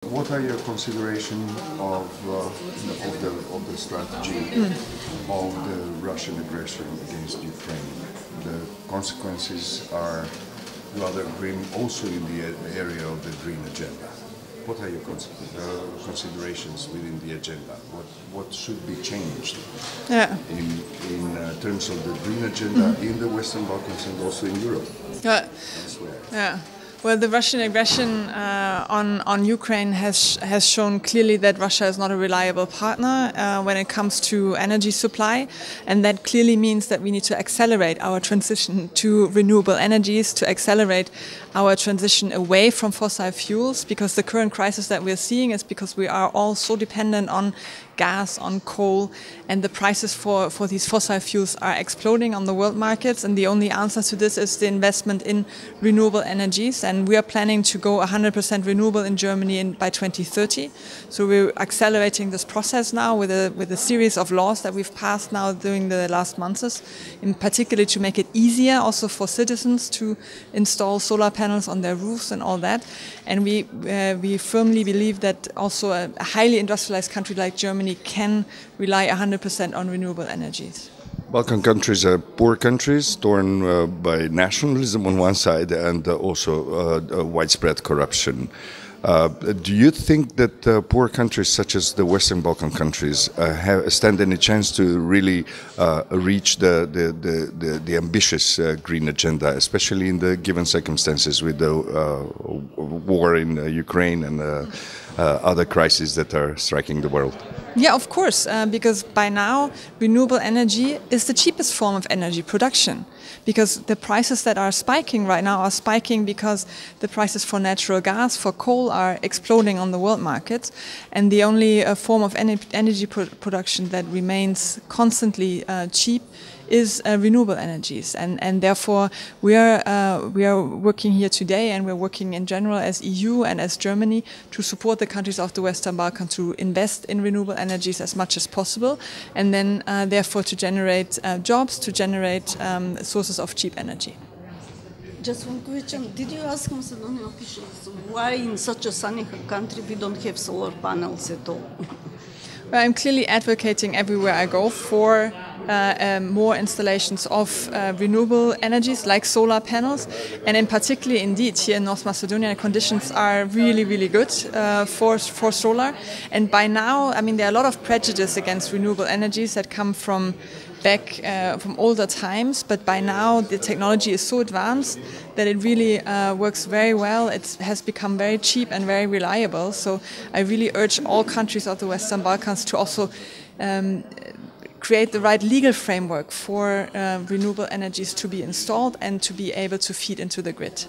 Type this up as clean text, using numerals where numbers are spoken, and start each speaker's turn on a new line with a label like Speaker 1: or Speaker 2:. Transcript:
Speaker 1: what are your considerations of the strategy of the Russian aggression against Ukraine? The consequences are rather grim also in the area of the green agenda. What are your considerations within the agenda? What should be changed in terms of the green agenda in the Western Balkans and also in Europe?
Speaker 2: Well, the Russian aggression on Ukraine has shown clearly that Russia is not a reliable partner when it comes to energy supply, and that clearly means that we need to accelerate our transition to renewable energies, to accelerate our transition away from fossil fuels, because the current crisis that we're seeing is because we are all so dependent on gas, on coal, and the prices for these fossil fuels are exploding on the world markets, and the only answer to this is the investment in renewable energies, and we are planning to go 100% renewable in Germany by 2030. So we're accelerating this process now with a series of laws that we've passed now during the last months, in particular to make it easier also for citizens to install solar panels on their roofs and all that. And we firmly believe that also a highly industrialized country like Germany can rely 100% on renewable energies.
Speaker 1: Balkan countries are poor countries, torn by nationalism on one side and also widespread corruption. Do you think that poor countries such as the Western Balkan countries stand any chance to really reach the ambitious green agenda, especially in the given circumstances with the war in Ukraine and other crises that are striking the world?
Speaker 2: Yeah, of course, because by now renewable energy is the cheapest form of energy production. Because the prices that are spiking right now are spiking because the prices for natural gas, for coal are exploding on the world market. And the only form of energy production that remains constantly cheap is renewable energies, and therefore we are working here today, and we're working in general as EU and as Germany to support the countries of the Western Balkan to invest in renewable energies as much as possible, and then therefore to generate jobs, to generate sources of cheap energy.
Speaker 3: Just one question. Did you ask Macedonian officials why in such a sunny country we don't have solar panels at all?
Speaker 2: Well, I'm clearly advocating everywhere I go for more installations of renewable energies like solar panels, and in particular indeed here in North Macedonia conditions are really, really good for solar. And by now, I mean, there are a lot of prejudice against renewable energies that come from back from older times, but by now the technology is so advanced that it really works very well. It has become very cheap and very reliable. So I really urge all countries of the Western Balkans to also create the right legal framework for renewable energies to be installed and to be able to feed into the grid.